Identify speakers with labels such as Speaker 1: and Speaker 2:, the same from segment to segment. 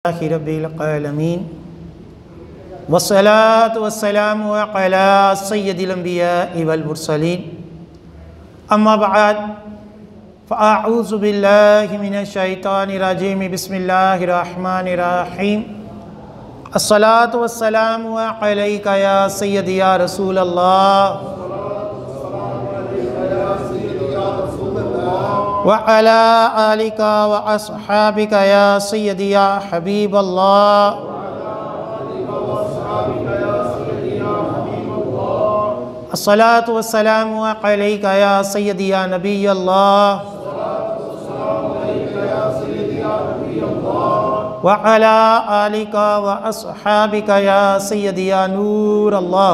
Speaker 1: रब्बिल आलमीन वस्सलातु वस्सलामु अला सय्यदिल अंबिया'i वल मुरसलीन अम्मा बअद फ़अऊज़ु बिल्लाहि मिनश शैतानिर रजीम बिस्मिल्लाहिर रहमानिर रहीम अस्सलातु वस्सलामु अलैका या सय्यदी या रसूल अल्लाह व अला आलिका व अस्हाबिका या सय्यदी या हबीब अल्लाह अस्सलातु वस्सलामु अलैका या सय्यदी या नबी अल्लाह व अला आलिका व अस्हाबिका या सय्यदी या नूर अल्लाह।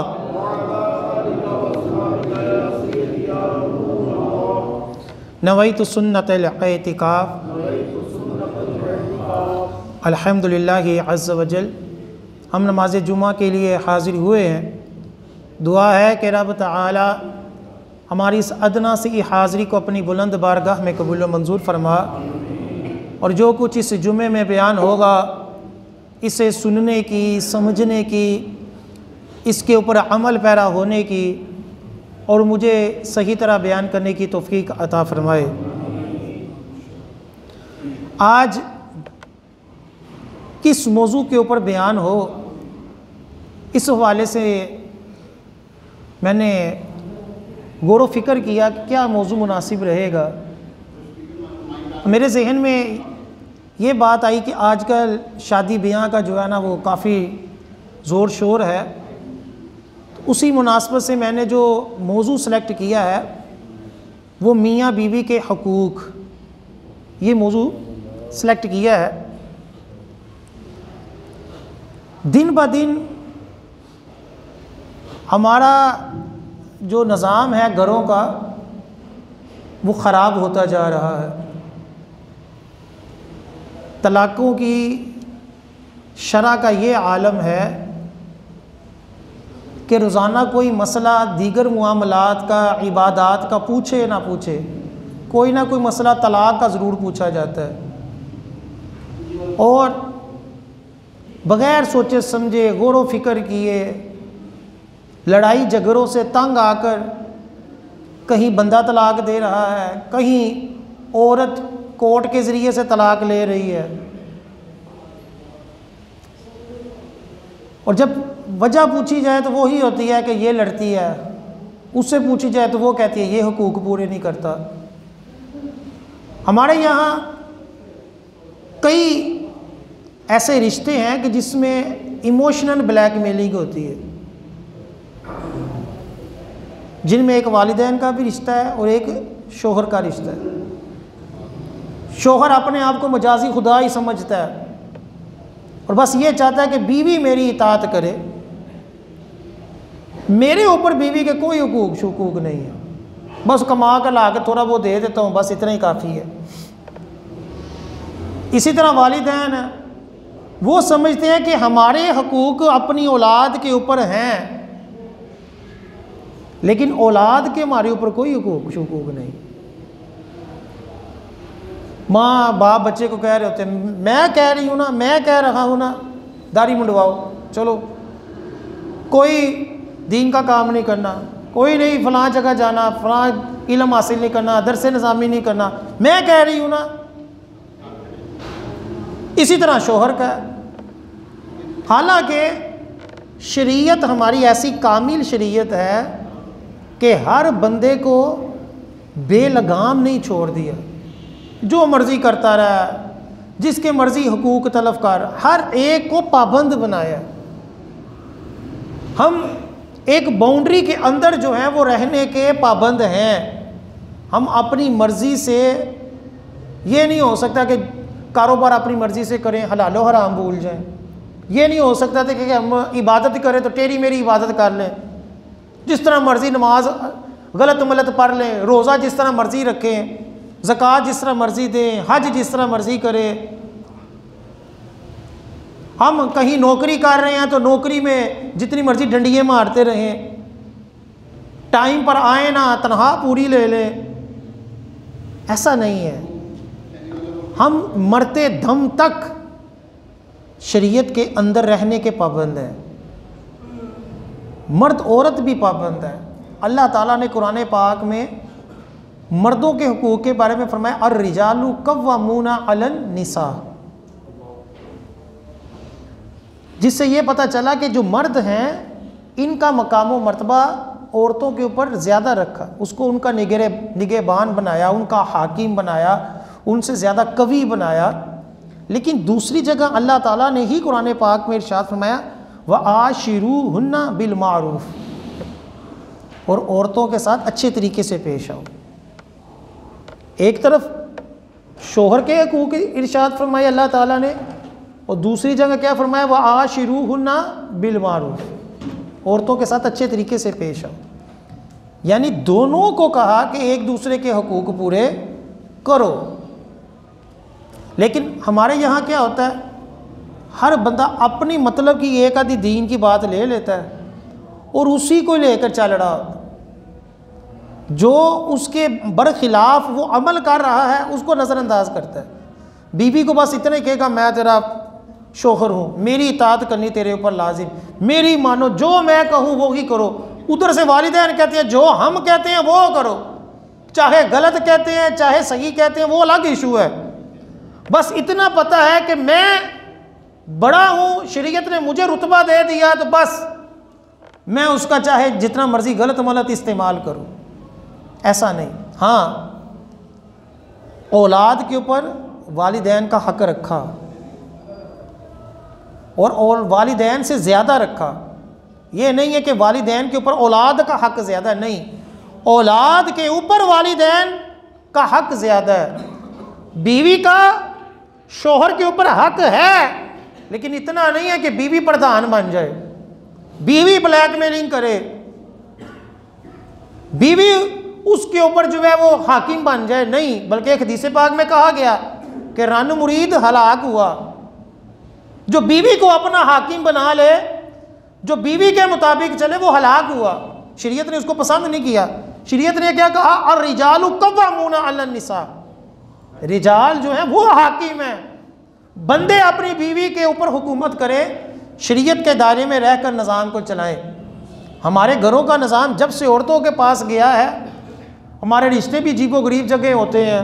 Speaker 1: नवैतु सुन्नतल इतिकाफ अल्हम्दुलिल्लाहि अज़्ज़ वजल। हम नमाज जुमा के लिए हाज़िर हुए हैं। दुआ है कि रब तआला हमारी इस अदना सी हाज़िरी को अपनी बुलंद बारगाह में कबूल व मंजूर फरमा और जो कुछ इस जुमे में बयान होगा इसे सुनने की, समझने की, इसके ऊपर अमल पैरा होने की और मुझे सही तरह बयान करने की तौफीक अता फरमाए। आज किस मौजू के ऊपर बयान हो, इस हवाले से मैंने गौर व फिक्र किया कि क्या मौजू मुनासिब रहेगा। मेरे जहन में ये बात आई कि आजकल शादी ब्याह का जो है ना वो काफ़ी ज़ोर शोर है। तो उसी मुनासबत से मैंने जो मौजू सेलेक्ट किया है वो मियाँ बीवी के हकूक़, ये मौजू सेलेक्ट किया है। दिन ब दिन हमारा जो निज़ाम है घरों का वो ख़राब होता जा रहा है। तलाक़ों की शरअ का ये आलम है कि रोज़ाना कोई मसला दीगर मुआमलात का, इबादात का पूछे ना पूछे, कोई ना कोई मसला तलाक़ का ज़रूर पूछा जाता है और बग़ैर सोचे समझे गौर व फिक्र किए लड़ाई झगड़ों से तंग आकर कहीं बंदा तलाक़ दे रहा है, कहीं औरत कोर्ट के ज़रिए से तलाक़ ले रही है। और जब वजह पूछी जाए तो वो ही होती है कि ये लड़ती है, उससे पूछी जाए तो वो कहती है ये हुकूक पूरे नहीं करता। हमारे यहाँ कई ऐसे रिश्ते हैं कि जिसमें इमोशनल ब्लैकमेलिंग होती है, जिनमें एक वालिदैन का भी रिश्ता है और एक शोहर का रिश्ता है। शोहर अपने आप को मजाजी खुदा ही समझता है और बस ये चाहता है कि बीवी मेरी इताअत करे, मेरे ऊपर बीवी के कोई हुकूक शुकूक नहीं है, बस कमा कर ला के थोड़ा वो दे देता हूँ, बस इतना ही काफ़ी है। इसी तरह वालिदैन वो समझते हैं कि हमारे हुकूक अपनी औलाद के ऊपर हैं, लेकिन औलाद के हमारे ऊपर कोई हुकूक शुकूक नहीं। माँ बाप बच्चे को कह रहे होते हैं, मैं कह रही हूँ ना, मैं कह रहा हूँ ना, दाढ़ी मुंडवाओ, चलो कोई दीन का काम नहीं करना, कोई नहीं फ़लाँ जगह जाना, फ़लाँ इल्म हासिल नहीं करना, दरसे निज़ामी नहीं करना, मैं कह रही हूँ ना। इसी तरह शोहर का, हालांकि शरीयत हमारी ऐसी कामिल शरीयत है कि हर बंदे को बेलगाम नहीं छोड़ दिया, जो मर्ज़ी करता रहा, जिसके मर्ज़ी हुकूक तलब कर, हर एक को पाबंद बनाया। हम एक बाउंड्री के अंदर जो है वो रहने के पाबंद हैं। हम अपनी मर्ज़ी से, ये नहीं हो सकता कि कारोबार अपनी मर्ज़ी से करें, हलालो हराम भूल जाएं। ये नहीं हो सकता था कि हम इबादत करें तो टेढ़ी मेरी इबादत कर लें, जिस तरह मर्ज़ी नमाज गलत मलत पढ़ लें, रोज़ा जिस तरह मर्ज़ी रखें, ज़कात जिस तरह मर्ज़ी दें, हज जिस तरह मर्ज़ी करें। हम कहीं नौकरी कर रहे हैं तो नौकरी में जितनी मर्ज़ी डंडियाँ मारते रहें, टाइम पर आए ना, तनख्वाह पूरी ले लें। ऐसा नहीं है। हम मरते दम तक शरीयत के अंदर रहने के पाबंद हैं, मर्द औरत भी पाबंद है। अल्लाह ताला ने कुरान पाक में मर्दों के हुकूक के बारे में फरमाया अर्रिजालु कव्वामूना अलन निसा, जिससे ये पता चला कि जो मर्द हैं इनका मकाम व मर्तबा औरतों के ऊपर ज़्यादा रखा, उसको उनका निगहबान बनाया, उनका हाकिम बनाया, उनसे ज़्यादा कवी बनाया। लेकिन दूसरी जगह अल्लाह ताला ने ही कुरान पाक में इरशाद फरमाया व आशिरूहुन्ना बिल मारूफ, और औरतों के साथ अच्छे तरीके से पेश आओ। एक तरफ शोहर के हकूक़ इरशाद फरमाया अल्लाह ताला ने, और दूसरी जगह क्या फरमाया व आशिरूहुन्ना बिल मारूफ, औरतों के साथ अच्छे तरीके से पेश आओ। यानी दोनों को कहा कि एक दूसरे के हकूक़ पूरे करो। लेकिन हमारे यहाँ क्या होता है, हर बंदा अपनी मतलब की एक आधी दीन की बात ले लेता है और उसी को लेकर चल रहा होता है। जो उसके बरखिलाफ वो अमल कर रहा है उसको नज़रअंदाज करता है। बीवी को बस इतना ही कहेगा मैं तेरा शोहर हूँ, मेरी इताअत करनी तेरे ऊपर लाजिम, मेरी मानो, जो मैं कहूँ वो ही करो। उधर से वालिदैन कहते हैं जो हम कहते हैं वो करो, चाहे गलत कहते हैं चाहे सही कहते हैं वो अलग इशू है। बस इतना पता है कि मैं बड़ा हूँ, शरीयत ने मुझे रुतबा दे दिया तो बस मैं उसका चाहे जितना मर्जी गलत मलत इस्तेमाल करूँ, ऐसा नहीं। हाँ, औलाद के ऊपर वालिदैन का हक रखा और वालिदैन से ज़्यादा रखा। ये नहीं है कि वालिदैन के ऊपर औलाद का हक ज़्यादा, नहीं, औलाद के ऊपर वालिदैन का हक ज़्यादा है। बीवी का शोहर के ऊपर हक है, लेकिन इतना नहीं है कि बीवी प्रधान बन जाए, बीवी ब्लैकमेलिंग करे, बीवी उसके ऊपर जो है वो हाकिम बन जाए, नहीं। बल्कि एक हदीस पाक में कहा गया कि रन मुरीद हलाक हुआ। जो बीवी को अपना हाकिम बना ले, जो बीवी के मुताबिक चले, वो हलाक हुआ। शरीयत ने उसको पसंद नहीं किया। शरीयत ने क्या कहा, अर्रिजालु कव्वामूना अलन निसा, रिजाल जो है वो हाकिम है। बंदे अपनी बीवी के ऊपर हुकूमत करें, शरीयत के दायरे में रहकर निज़ाम को चलाएं। हमारे घरों का निज़ाम जब से औरतों के पास गया है, हमारे रिश्ते भी अजीबो गरीब जगह होते हैं,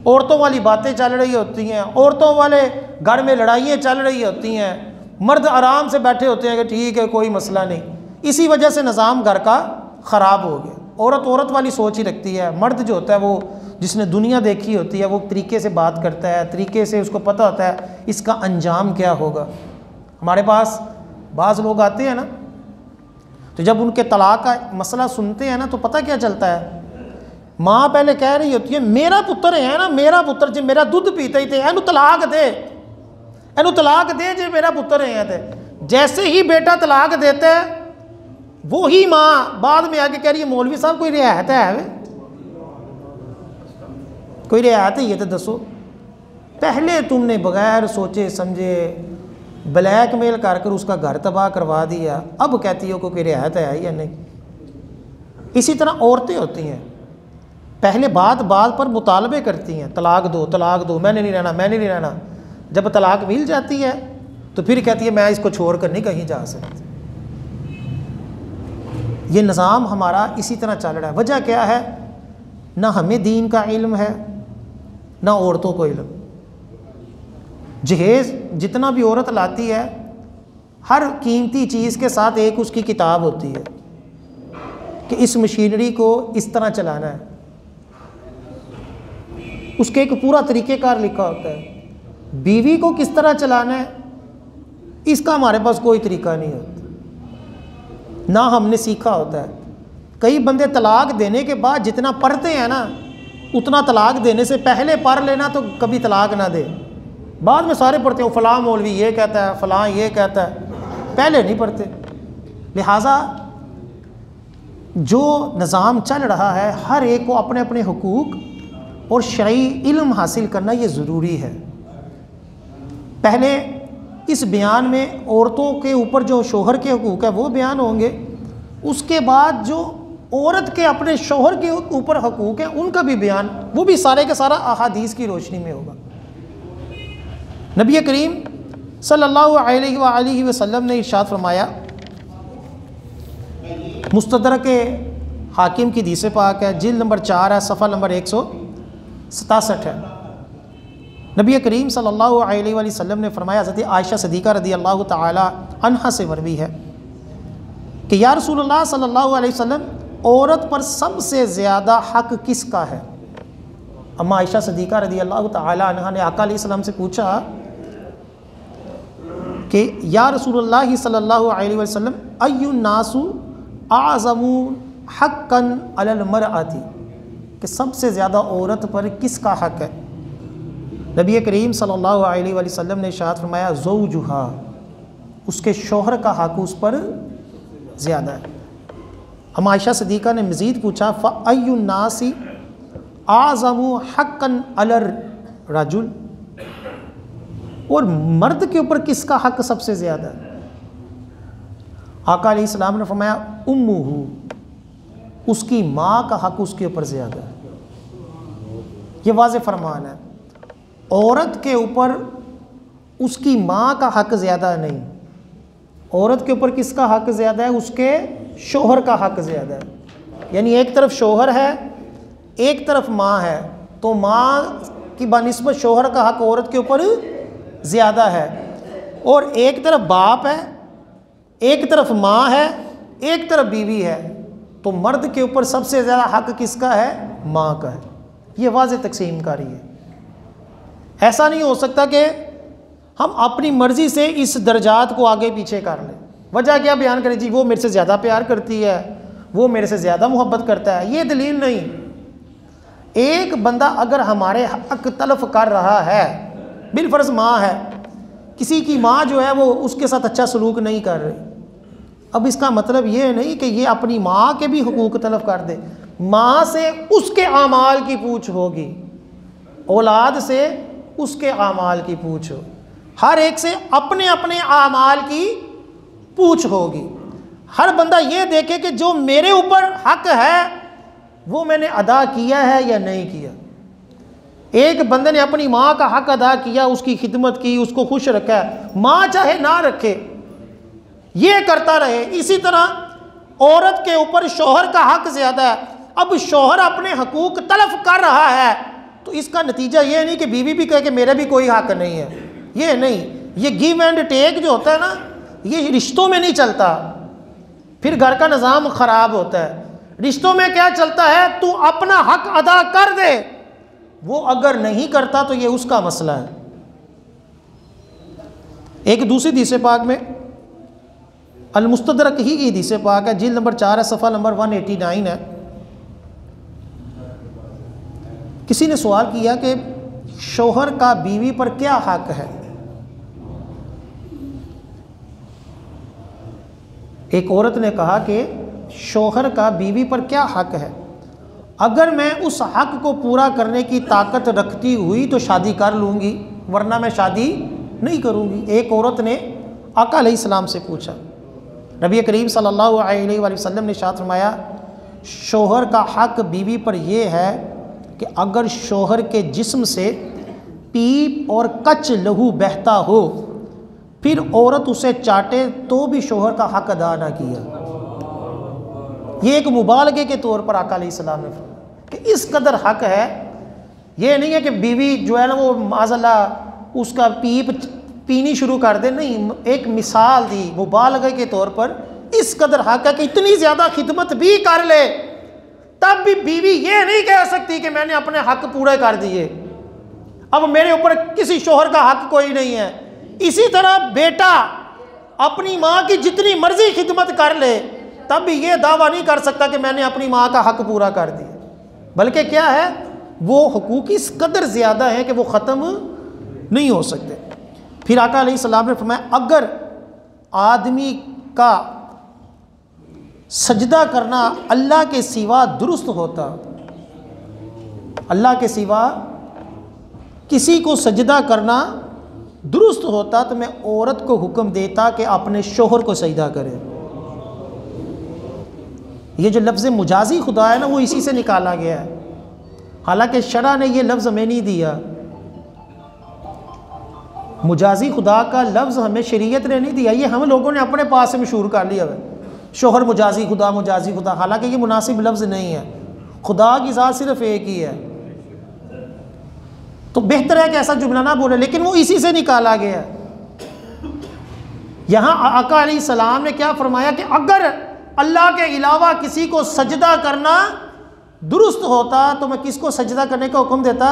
Speaker 1: औरतों वाली बातें चल रही होती हैं, औरतों वाले घर में लड़ाइयाँ चल रही होती हैं, मर्द आराम से बैठे होते हैं कि ठीक है कोई मसला नहीं। इसी वजह से निज़ाम घर का ख़राब हो गया। औरत औरत वाली सोच ही रखती है, मर्द जो होता है वो जिसने दुनिया देखी होती है वो तरीके से बात करता है, तरीके से उसको पता होता है इसका अंजाम क्या होगा। हमारे पास बाज़ लोग आते हैं ना, तो जब उनके तलाक का मसला सुनते हैं ना तो पता क्या चलता है, माँ पहले कह रही होती है मेरा पुत्र है ना, मेरा पुत्र जो मेरा दूध पीते ही थे, एनू तलाक दे, एनू तलाक दे जो मेरा पुत्र है थे। जैसे ही बेटा तलाक देता है वो ही माँ बाद में आके कह रही है मौलवी साहब कोई रियायत है, कोई रियायत है ये तो दसो। पहले तुमने बगैर सोचे समझे ब्लैकमेल कर कर उसका घर तबाह करवा दिया, अब कहती हो कोई रियायत है या नहीं। इसी तरह औरतें होती हैं, पहले बात पर मुतालबे करती हैं, तलाक दो, मैंने नहीं रहना, मैंने नहीं रहना। जब तलाक मिल जाती है तो फिर कहती है मैं इसको छोड़ कर नहीं कहीं जा सकती। ये निज़ाम हमारा इसी तरह चल रहा है। वजह क्या है, ना हमें दीन का इल्म है ना औरतों को इल्म। जहेज़ जितना भी औरत लाती है, हर कीमती चीज़ के साथ एक उसकी किताब होती है कि इस मशीनरी को इस तरह चलाना है, उसके एक पूरा तरीक़ेकार लिखा होता है। बीवी को किस तरह चलाना है इसका हमारे पास कोई तरीका नहीं होता, ना हमने सीखा होता है। कई बंदे तलाक देने के बाद जितना पढ़ते हैं ना, उतना तलाक देने से पहले पढ़ लेना तो कभी तलाक ना दे। बाद में सारे पढ़ते हो, फ़लाँ मौलवी ये कहता है, फ़लाँ ये कहता है, पहले नहीं पढ़ते। लिहाजा जो निज़ाम चल रहा है, हर एक को अपने अपने हुकूक और शरई इल्म हासिल करना ये ज़रूरी है। पहले इस बयान में औरतों के ऊपर जो शोहर के हुकूक है वो बयान होंगे, उसके बाद जो औरत के अपने शोहर के ऊपर हकूक़ हैं उनका भी बयान, वो भी सारे का सारा अहादीस की रोशनी में होगा। नबी करीम सल्लल्लाहु अलैहि वसल्लम ने इरशाद फरमाया, मुस्तदरक हाकिम की हदीस पाक है, जिल्द नंबर 4 है, सफ़ा नंबर 167 है। नबी करीम सल्लल्लाहु अलैहि वसल्लम ने फरमाया, हज़रत आयशा सिद्दीक़ा रज़ी अल्लाह ताला अन्हा से मरवी है कि या रसूलल्लाह सल्लल्लाहु अलैहि वसल्लम, औरत पर सबसे ज़्यादा हक़ किसका है? अम्मा आयशा सिद्दीक़ा रज़ी अल्लाह ताला अन्हा ने आका अलैहिस्सलाम से पूछा कि या रसूलल्लाह सल्लल्लाहु अलैहि वसल्लम, अय्युन नासु आज़मु हक़्क़न अलल मरअती, कि सबसे ज़्यादा औरत पर किसका हक़ है? नबी करीम सल्लल्लाहु अलैहि वसल्लम ने इरशाद फरमाया, ज़ौजुहा, उसके शौहर का हक़ उस पर ज़्यादा है। हम आयशा सिद्दीक़ा ने मज़ीद पूछा, फ़अय्युन नासी आज़मु हक़्क़न अलर रजुल, और मर्द के ऊपर किसका हक़ सबसे ज़्यादा है? आका अलैहिस्सलाम ने फरमाया, उम्मुहु, उसकी माँ का हक़ उसके ऊपर ज़्यादा है। ये वाज़े फरमान है, औरत के ऊपर उसकी माँ का हक़ ज़्यादा नहीं, औरत के ऊपर किसका हक़ ज़्यादा है? उसके शौहर का हक़ ज़्यादा है। यानी एक तरफ शौहर है, एक तरफ माँ है, तो माँ की बनिस्बत शौहर का हक़ औरत के ऊपर ज़्यादा है, और एक तरफ बाप है, एक तरफ माँ है, एक तरफ बीवी है, तो मर्द के ऊपर सबसे ज़्यादा हक़ किसका है? माँ का है। ये वाज़े तक़सीम कारी है। ऐसा नहीं हो सकता कि हम अपनी मर्ज़ी से इस दर्जात को आगे पीछे कर लें। वजह क्या बयान करें? जी वो मेरे से ज़्यादा प्यार करती है, वो मेरे से ज़्यादा मोहब्बत करता है। ये दलील नहीं। एक बंदा अगर हमारे हक़ तलफ़ कर रहा है, बिलफ़र्ज़ माँ है, किसी की माँ जो है वो उसके साथ अच्छा सलूक नहीं कर रही, अब इसका मतलब ये नहीं कि ये अपनी माँ के भी हुकूक तलफ़ कर दे। माँ से उसके आमाल की पूछ होगी, औलाद से उसके आमाल की पूछ हो, हर एक से अपने अपने आमाल की पूछ होगी। हर बंदा ये देखे कि जो मेरे ऊपर हक़ है वो मैंने अदा किया है या नहीं किया। एक बंदे ने अपनी माँ का हक़ अदा किया, उसकी खिदमत की, उसको खुश रखा है, माँ चाहे ना रखे, ये करता रहे। इसी तरह औरत के ऊपर शौहर का हक़ ज़्यादा है। अब शौहर अपने हकूक़ तलफ़ कर रहा है, तो इसका नतीजा ये नहीं कि बीवी भी कहे कि मेरा भी कोई हक़ नहीं है। ये नहीं, ये गिव एंड टेक जो होता है ना, ये रिश्तों में नहीं चलता, फिर घर का निज़ाम ख़राब होता है। रिश्तों में क्या चलता है? तू अपना हक़ अदा कर दे, वो अगर नहीं करता तो ये उसका मसला है। एक दूसरी हदीस पाक में, अल-मुस्तदरक ही की हदीस पाक है, जिल्द नंबर 4 है, सफ़ा नंबर 189 है। किसी ने सवाल किया कि शौहर का बीवी पर क्या हक़ है? एक औरत ने कहा कि शौहर का बीवी पर क्या हक़ है? अगर मैं उस हक़ को पूरा करने की ताकत रखती हुई तो शादी कर लूँगी, वरना मैं शादी नहीं करूँगी। एक औरत ने आका अलैहिस्सलाम से पूछा। नबी करीम सल्लल्लाहु अलैहि वसल्लम ने इरशाद फरमाया, शौहर का हक़ बीवी पर यह है कि अगर शौहर के जिस्म से पीप और कच लहू बहता हो, फिर औरत उसे चाटे तो भी शौहर का हक़ अदा ना किया। ये एक मुबालगे के तौर पर आका अलैहिस्सलाम ने फरमाया कि इस कदर हक़ है। ये नहीं है कि बीवी जो है ना वो माज़अल्लाह उसका पीप पीनी शुरू कर दे, नहीं, एक मिसाल दी मुबालगे के तौर पर। इस कदर हक़ है कि इतनी ज़्यादा खिदमत भी कर ले तब भी बीवी ये नहीं कह सकती कि मैंने अपने हक़ पूरे कर दिए, अब मेरे ऊपर किसी शौहर का हक़ कोई नहीं है। इसी तरह बेटा अपनी माँ की जितनी मर्जी खिदमत कर ले तब भी ये दावा नहीं कर सकता कि मैंने अपनी माँ का हक़ पूरा कर दिया, बल्कि क्या है, वो हुकूक इस कदर ज़्यादा है कि वो ख़त्म नहीं हो सकते। फिर आका अलैहिस्सलाम ने फरमाया, अगर आदमी का सजदा करना अल्लाह के सिवा दुरुस्त होता, अल्लाह के सिवा किसी को सजदा करना दुरुस्त होता, तो मैं औरत को हुक्म देता कि अपने शौहर को सजदा करे। ये जो लफ्ज़ मुजाजी खुदा है ना, वो इसी से निकाला गया है, हालांकि शरा ने ये लफ्ज़ हमें नहीं दिया। मुजाजी खुदा का लफ्ज़ हमें शरीयत ने नहीं दिया, ये हम लोगों ने अपने पास से मशहूर कर लिया है। शोहर मुजाजी खुदा, हालांकि ये मुनासिब लफ्ज़ नहीं है। खुदा की ज़ात सिर्फ एक ही है, तो बेहतर है कि ऐसा जुमला ना बोले, लेकिन वो इसी से निकाला गया है। यहाँ आका अलैहिस्सलाम ने क्या फरमाया कि अगर अल्लाह के अलावा किसी को सजदा करना दुरुस्त होता तो मैं किसको सजदा करने का हुक्म देता?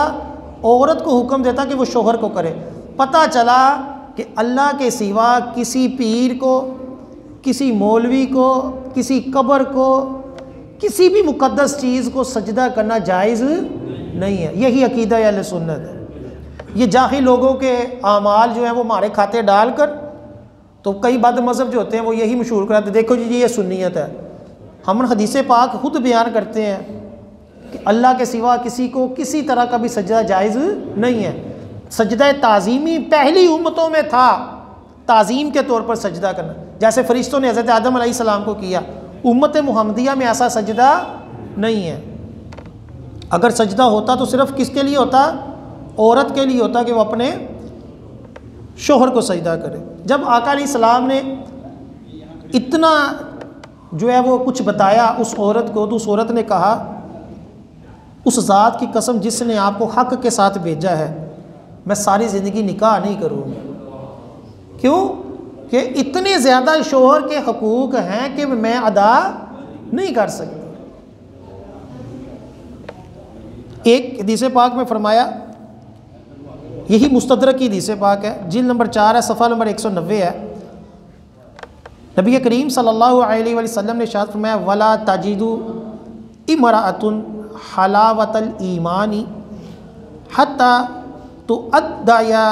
Speaker 1: औरत को हुक्म देता कि वो शोहर को करे। पता चला कि अल्लाह के सिवा किसी पीर को, किसी मौलवी को, किसी कब्र को, किसी भी मुक़द्दस चीज़ को सजदा करना जायज़ नहीं है। यही अकीदा अहले सुन्नत है। ये जाहिल लोगों के आमाल जो है वो हमारे खाते डालकर, तो कई बद मज़हब जो होते हैं वो यही मशहूर कराते, देखो जी ये सुन्नियत है। हम हदीस पाक खुद बयान करते हैं कि अल्लाह के सिवा किसी को किसी तरह का भी सजदा जायज़ नहीं है। सजदा ताज़ीमी पहली उम्मतों में था, ताज़ीम के तौर पर सजदा करना, जैसे फ़रिश्तों ने हज़रत आदम अलैहिस्सलाम को किया। उम्मत मुहम्मदिया में ऐसा सजदा नहीं है। अगर सजदा होता तो सिर्फ़ किसके लिए होता? औरत के लिए होता कि वो अपने शोहर को सजदा करे। जब आका अलैहिस्सलाम ने इतना जो है वो कुछ बताया उस औरत को, तो उस औरत ने कहा, उस ज़ात की कसम जिसने आपको हक़ के साथ भेजा है, मैं सारी ज़िंदगी निकाह नहीं करूँगी। क्यों? कि इतने ज़्यादा शोहर के हकूक़ हैं कि मैं अदा नहीं कर सकती। एक हदीस पाक में फरमाया, यही मुस्तदरक की हदीस पाक है, जिल्द नंबर 4 है, सफ़ा नंबर 190 है। नबी करीम सल्लल्लाहु अलैहि वसल्लम ने इरशाद फरमाया, वला तजिदु इमराअतुन हलावतल ईमानी हत्ता तुअद्दिया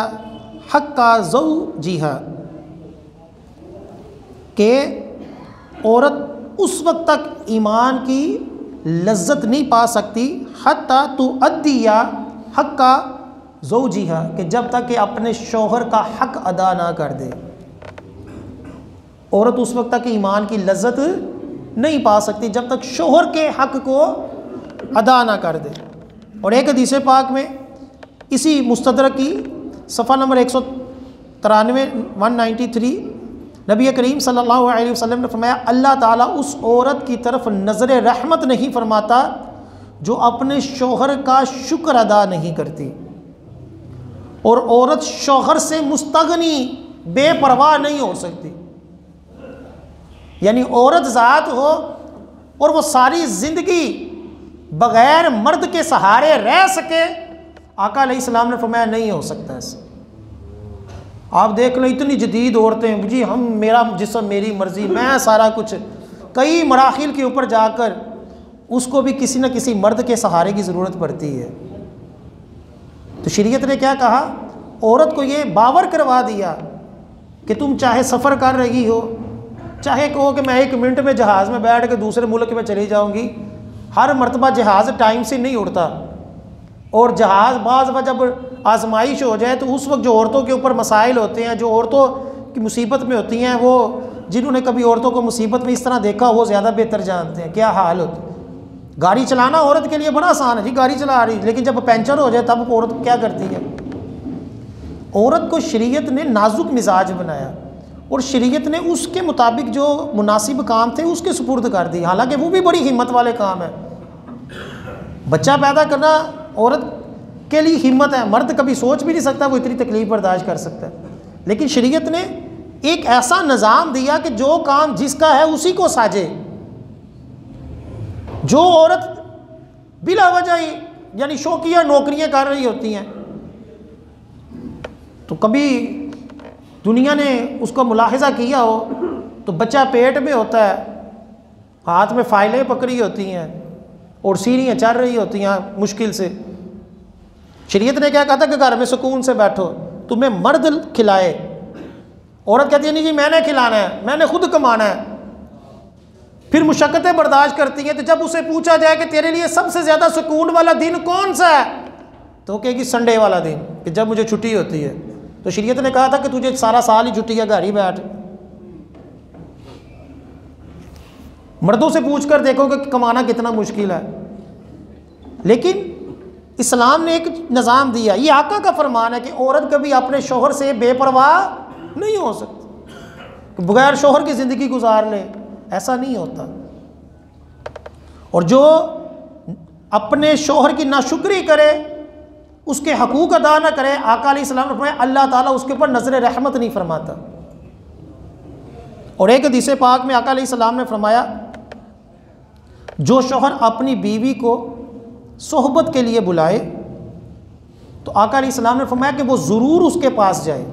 Speaker 1: हक्का ज़ौजिहा, कि औरत उस वक्त तक ईमान की लज्जत नहीं पा सकती, हत्ता तुअद्दिया हक्का ज़ौजिहा, कि जब तक कि अपने शौहर का हक अदा ना कर दे। औरत उस वक्त तक ईमान की लज्जत नहीं पा सकती जब तक शौहर के हक को अदा ना कर दे। और एक हदीस पाक में इसी मुस्तदरक की सफ़ा नंबर 193 193 नबी करीम सल्लल्लाहु अलैहि वसल्लम ने फरमाया, अल्लाह ताला उस औरत की तरफ नज़र रहमत नहीं फरमाता जो अपने शौहर का शुक्र अदा नहीं करती। और औरत शौहर से मुस्तगनी बेपरवाह नहीं हो सकती। यानी औरत ज़ात हो और वो सारी ज़िंदगी बग़ैर मर्द के सहारे रह सके, आका अलैहिस्सलाम ने फरमाया नहीं हो सकता ऐसा। आप देख लो इतनी जदीद औरतें, जी हम, मेरा जिस्म मेरी मर्ज़ी, मैं सारा कुछ, कई मराहिल के ऊपर जाकर उसको भी किसी न किसी मर्द के सहारे की ज़रूरत पड़ती है। तो शरीयत ने क्या कहा? औरत को ये बावर करवा दिया कि तुम चाहे सफ़र कर रही हो, चाहे कहो कि मैं 1 मिनट में जहाज़ में बैठ के दूसरे मुल्क में चली जाऊंगी, हर मरतबा जहाज़ टाइम से नहीं उड़ता। और जहाज़ बाज़ जब आजमाइश हो जाए तो उस वक्त जो औरतों के ऊपर मसाइल होते हैं, जो औरतों की मुसीबत में होती हैं, वो जिन्होंने कभी औरतों को मुसीबत में इस तरह देखा वो ज़्यादा बेहतर जानते हैं क्या हाल होता है। गाड़ी चलाना औरत के लिए बड़ा आसान है जी, गाड़ी चला रही, लेकिन जब पैंचर हो जाए तब औरत क्या करती है? औरत को शरीयत ने नाजुक मिजाज बनाया और शरीयत ने उसके मुताबिक जो मुनासिब काम थे उसके सुपुर्द कर दी। हालांकि वो भी बड़ी हिम्मत वाले काम है। बच्चा पैदा करना औरत के लिए हिम्मत है, मर्द कभी सोच भी नहीं सकता वो इतनी तकलीफ बर्दाश्त कर सकता है। लेकिन शरीयत ने एक ऐसा निज़ाम दिया कि जो काम जिसका है उसी को साजे। जो औरत बिला वजह ही यानी शौकिया नौकरियां कर रही होती हैं, तो कभी दुनिया ने उसको मुलाहिजा किया हो तो बच्चा पेट में होता है, हाथ में फाइलें पकड़ी होती हैं और सीढ़ियाँ चढ़ रही होती हैं मुश्किल से। शरीयत ने क्या कहा था कि घर में सुकून से बैठो, तुम्हें मर्द खिलाए। औरत कहती है नहीं जी मैंने खिलाना है, मैंने खुद कमाना है। फिर मुशक्क़तें बर्दाश्त करती हैं। तो जब उसे पूछा जाए कि तेरे लिए सबसे ज़्यादा सुकून वाला दिन कौन सा है, तो वो कहेगी संडे वाला दिन, कि जब मुझे छुट्टी होती है। तो शरीयत ने कहा था कि तुझे सारा साल ही छुट्टी है, घर ही बैठ। मर्दों से पूछ कर देखो कि कमाना कितना मुश्किल है। लेकिन इस्लाम ने एक निज़ाम दिया, ये आका का फरमान है कि औरत कभी अपने शोहर से बेपरवाह नहीं हो सकती, बगैर शोहर की ज़िंदगी गुजार ले, ऐसा नहीं होता। और जो अपने शोहर की नाशुक्री करे, उसके हकूक़ अदा ना करे, आका अलैहिस्सलाम ने फरमाया अल्लाह ताला उसके ऊपर नज़र रहमत नहीं फरमाता। और एक हदीस पाक में आका अलैहिस्सलाम ने फरमाया जो शोहर अपनी बीवी को सोहबत के लिए बुलाए तो आका अलैहिस्सलाम ने फरमाया कि वो ज़रूर उसके पास जाए,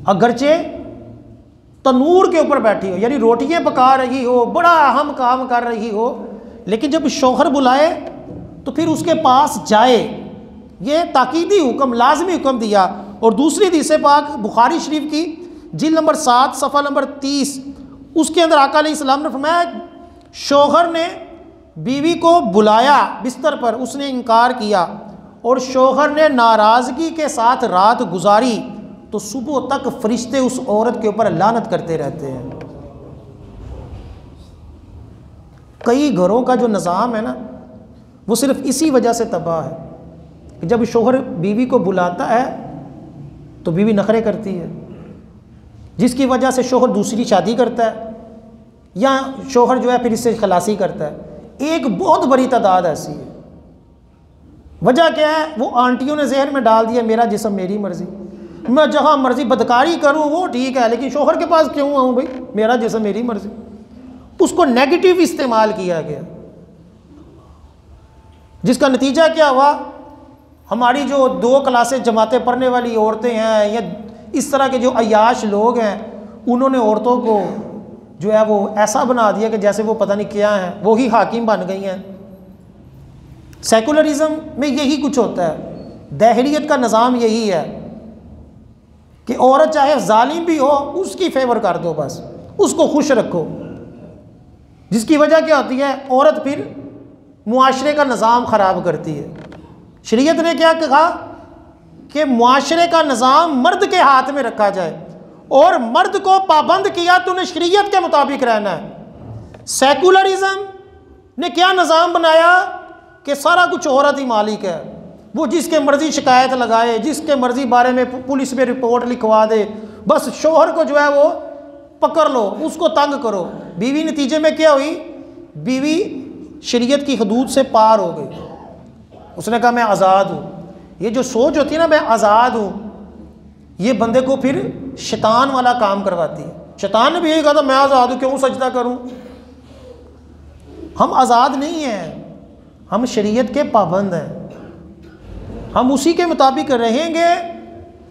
Speaker 1: अगरचे तनूर के ऊपर बैठी हो, यानी रोटियां पका रही हो, बड़ा अहम काम कर रही हो, लेकिन जब शौहर बुलाए तो फिर उसके पास जाए। ये ताकीदी हुक्म, लाजमी हुक्म दिया। और दूसरी हदीस पाक बुखारी शरीफ की जिल्द नंबर 7 सफ़ा नंबर 30, उसके अंदर आका अलैहिस्सलाम ने फरमाया शौहर ने बीवी को बुलाया बिस्तर पर, उसने इनकार किया और शौहर ने नाराज़गी के साथ रात गुजारी तो सुबह तक फरिश्ते उस औरत के ऊपर लानत करते रहते हैं। कई घरों का जो निज़ाम है ना, वो सिर्फ इसी वजह से तबाह है कि जब शौहर बीवी को बुलाता है तो बीवी नखरे करती है, जिसकी वजह से शौहर दूसरी शादी करता है या शौहर जो है फिर इससे खलासी करता है। एक बहुत बड़ी तादाद ऐसी है। वजह क्या है? वो आंटियों ने जहन में डाल दिया मेरा जिस्म मेरी मर्ज़ी, मैं जहाँ मर्ज़ी बदकारी करूँ वो ठीक है, लेकिन शौहर के पास क्यों आऊँ भाई, मेरा जिस्म मेरी मर्ज़ी। उसको नेगेटिव इस्तेमाल किया गया, जिसका नतीजा क्या हुआ, हमारी जो 2 क्लासें जमातें पढ़ने वाली औरतें हैं या इस तरह के जो अय्याश लोग हैं, उन्होंने औरतों को जो है वो ऐसा बना दिया कि जैसे वो पता नहीं क्या है, वो ही हाकिम बन गई हैं। सेकुलरिज्म में यही कुछ होता है, दहरियत का निज़ाम यही है कि औरत चाहे जालिम भी हो उसकी फेवर कर दो, बस उसको खुश रखो, जिसकी वजह क्या होती है, औरत फिर मुआशरे का निज़ाम ख़राब करती है। शरीयत ने क्या कहा कि मुआशरे का निज़ाम मर्द के हाथ में रखा जाए और मर्द को पाबंद किया तो उन्हें शरीयत के मुताबिक रहना है। सेकुलरिज्म ने क्या निज़ाम बनाया कि सारा कुछ औरत ही मालिक है, वो जिसके मर्ज़ी शिकायत लगाए, जिसके मर्ज़ी बारे में पुलिस में रिपोर्ट लिखवा दे, बस शौहर को जो है वो पकड़ लो, उसको तंग करो। बीवी नतीजे में क्या हुई, बीवी शरीयत की हदूद से पार हो गई, उसने कहा मैं आज़ाद हूँ। ये जो सोच होती है ना मैं आज़ाद हूँ, ये बंदे को फिर शैतान वाला काम करवाती है। शैतान ने भी यही कहा था मैं आज़ाद हूँ, क्यों सजदा करूँ। हम आज़ाद नहीं हैं, हम शरीयत के पाबंद हैं। हम उसी के मुताबिक रहेंगे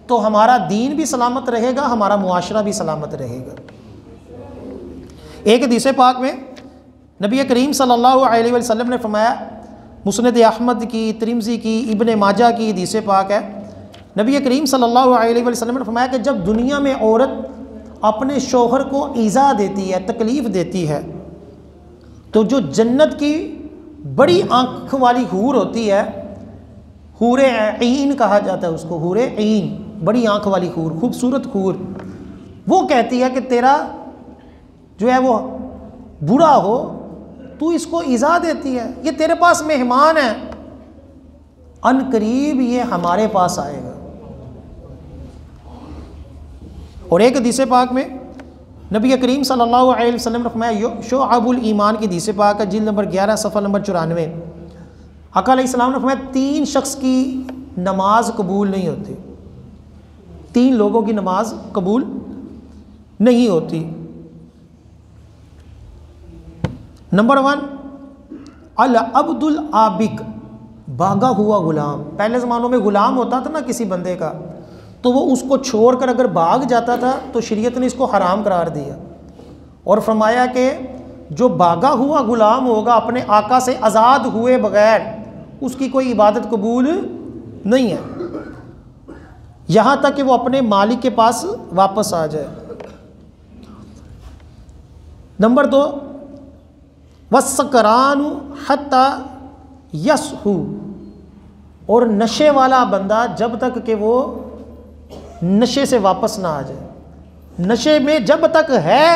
Speaker 1: तो हमारा दीन भी सलामत रहेगा, हमारा मुआशरा भी सलामत रहेगा। एक हदीस पाक में नबी करीम सल्लल्लाहु अलैहि वसल्लम ने फरमाया, मुस्नद अहमद की, तिरमिज़ी की, इब्ने माजा की हदीस पाक है, नबी करीम सल्लल्लाहु अलैहि वसल्लम ने फरमाया कि जब दुनिया में औरत अपने शौहर को ईज़ा देती है, तकलीफ़ देती है, तो जो जन्नत की बड़ी आँख वाली हूर होती है, हूरे ऐन कहा जाता है उसको, हूरे ऐन, बड़ी आँख वाली हूर, खूबसूरत हूर, वो कहती है कि तेरा जो है वो बुरा हो, तू इसको ईज़ा देती है, ये तेरे पास मेहमान है, अनकरीब ये हमारे पास आएगा। और एक हदीस पाक में नबी करीम सल्लल्लाहु अलैहि वसल्लम ने फरमाया, शुअबुल ईमान की हदीस पाक है, जिल्द नंबर 11 सफ़ा नंबर 94, आका अलैहिस्सलाम ने फरमाया 3 शख्स की नमाज कबूल नहीं होती, 3 लोगों की नमाज कबूल नहीं होती। नंबर 1 अल अब्दुल आबिक, भागा हुआ गुलाम। पहले ज़मानों में गुलाम होता था ना किसी बंदे का, तो वो उसको छोड़कर अगर भाग जाता था तो शरीयत ने इसको हराम करार दिया और फरमाया कि जो भागा हुआ गुलाम होगा अपने आका से आज़ाद हुए बगैर, उसकी कोई इबादत कबूल नहीं है, यहाँ तक कि वो अपने मालिक के पास वापस आ जाए। नंबर 2 वस्सकरानु हत्ता यसहू, और नशे वाला बंदा जब तक कि वो नशे से वापस ना आ जाए, नशे में जब तक है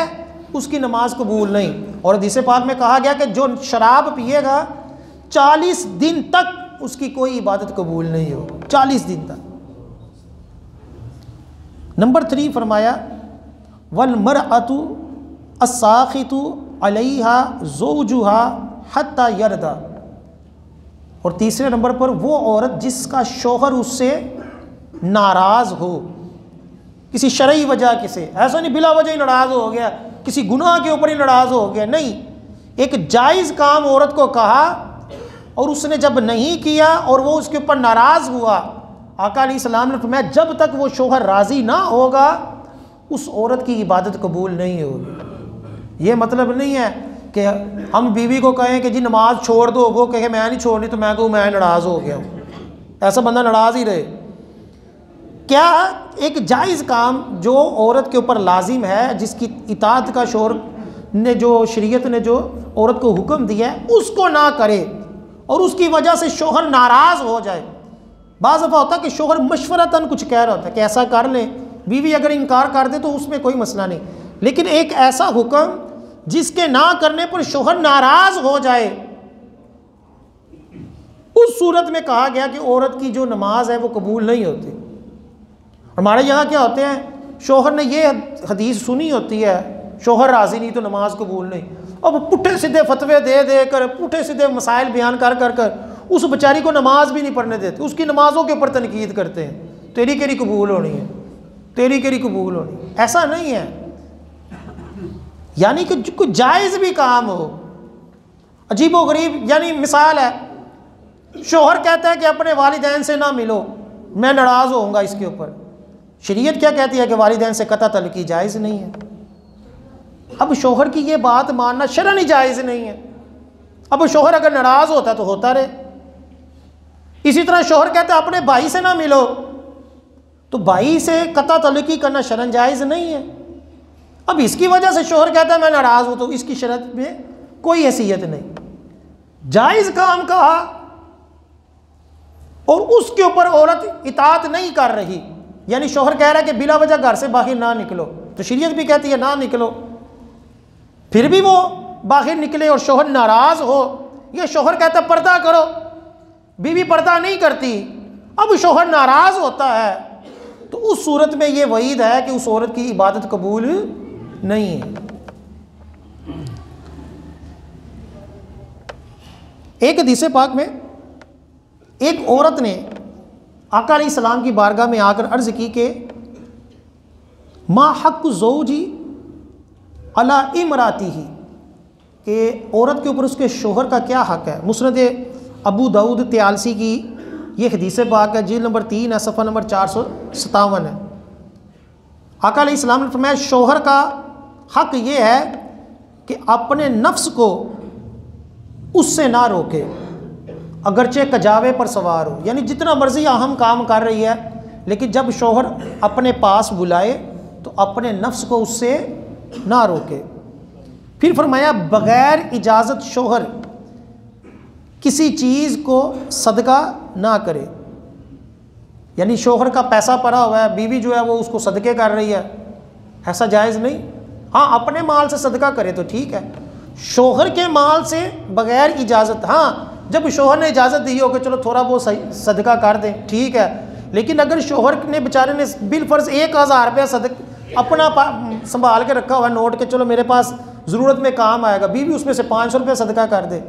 Speaker 1: उसकी नमाज कबूल नहीं। और हदीस पाक में कहा गया कि जो शराब पिएगा 40 दिन तक उसकी कोई इबादत कबूल नहीं हो, 40 दिन तक। नंबर 3 फरमाया वल मरअतु अस्साखितु अलैहा ज़ौजुहा हत्ता यरदा। और तीसरे नंबर पर वो औरत जिसका शौहर उससे नाराज़ हो किसी शरई वजह के से, ऐसा नहीं बिला वजह ही नाराज़ हो गया, किसी गुनाह के ऊपर ही नाराज़ हो गया, नहीं, एक जायज़ काम औरत को कहा और उसने जब नहीं किया और वो उसके ऊपर नाराज़ हुआ, आका अलैहिस्सलाम ने फरमाया जब तक वो शौहर राज़ी ना होगा उस औरत की इबादत कबूल नहीं होगी। ये मतलब नहीं है कि हम बीवी को कहें कि जी नमाज छोड़ दो, वो कहे मैं नहीं छोड़नी, तो मैं कहूँ मैं नाराज़ हो गया हूँ, ऐसा बंदा नाराज़ ही रहे। क्या एक जायज़ काम जो औरत के ऊपर लाजिम है, जिसकी इताअत का शौहर ने, जो शरीयत ने जो औरत को हुक्म दिया है उसको ना करे और उसकी वजह से शौहर नाराज़ हो जाए। बाज़ दफ़ा होता है कि शौहर मशवरतन कुछ कह रहा होता है कि ऐसा कर लें, बीवी अगर इनकार कर दे तो उसमें कोई मसला नहीं, लेकिन एक ऐसा हुक्म जिसके ना करने पर शौहर नाराज़ हो जाए, उस सूरत में कहा गया कि औरत की जो नमाज है वो कबूल नहीं होती। हमारे यहाँ क्या होते हैं, शौहर ने ये हदीस सुनी होती है, शौहर राज़ी नहीं तो नमाज कबूल नहीं, अब पुट्ठे सीधे फतवे दे दे कर, पुट्ठे सीधे मसाइल बयान कर कर कर उस बेचारी को नमाज भी नहीं पढ़ने देते, उसकी नमाजों के ऊपर तनकीद करते हैं, तेरी केरी कबूल होनी है, तेरी केरी कबूल होनी है। ऐसा नहीं है, यानी कि कोई जायज़ भी काम हो, अजीबो गरीब, यानी मिसाल है, शौहर कहता है कि अपने वालिदैन से ना मिलो, मैं नाराज़ होऊंगा इसके ऊपर, शरीयत क्या कहती है कि वालिदैन से कता तलकी जायज़ नहीं है। अब शौहर की ये बात मानना शरअन ही जायज़ नहीं है। अब शौहर अगर नाराज़ होता तो होता रहे। इसी तरह शौहर कहता है अपने भाई से ना मिलो, तो भाई से कता तलकी करना शरअन जायज़ नहीं है। अब इसकी वजह से शौहर कहता है मैं नाराज़ हूँ, तो इसकी शरत में कोई हैसियत नहीं। जायज़ काम कहा और उसके ऊपर औरत इताअत नहीं कर रही, यानी शौहर कह रहा है कि बिला वजह घर से बाहर ना निकलो, तो शरीयत भी कहती है ना निकलो, फिर भी वो बाहर निकले और शौहर नाराज़ हो, या शौहर कहता है पर्दा करो, बीवी पर्दा नहीं करती, अब शौहर नाराज़ होता है, तो उस सूरत में ये वईद है कि उस औरत की इबादत कबूल नहीं है। एक हदीस पाक में एक औरत ने आका अलैहिस्सलाम की बारगाह में आकर अर्ज़ की कि मा हक़्क़ु ज़ौजी अला इमरातिही, कि औरत के ऊपर उसके शौहर का क्या हक़ है। मुस्नद अबू दाऊद त्यालसी की ये हदीस पाक है, जिल्द नंबर 3 है, सफ़ा नंबर 457 है। आका अलैहिस्सलाम ने फरमाया शौहर का हक़ ये है कि अपने नफ्स को उससे ना रोके, अगरचे कजावे पर सवार हो, यानी जितना मर्जी अहम काम कर रही है, लेकिन जब शौहर अपने पास बुलाए तो अपने नफ्स को उससे ना रोके। फिर फरमाया बग़ैर इजाज़त शौहर किसी चीज़ को सदका ना करे, यानी शौहर का पैसा पड़ा हुआ है, बीवी जो है वो उसको सदके कर रही है, ऐसा जायज़ नहीं। हाँ, अपने माल से सदका करे तो ठीक है, शौहर के माल से बग़ैर इजाज़त, हाँ जब शौहर ने इजाज़त दी हो कि चलो थोड़ा बहुत सदका कर दें ठीक है, लेकिन अगर शौहर ने बेचारे ने बिलफर्ज 1000 रुपया सदक अपना संभाल के रखा हुआ नोट के चलो मेरे पास ज़रूरत में काम आएगा, बीवी उसमें से 500 रुपया सदका कर दे,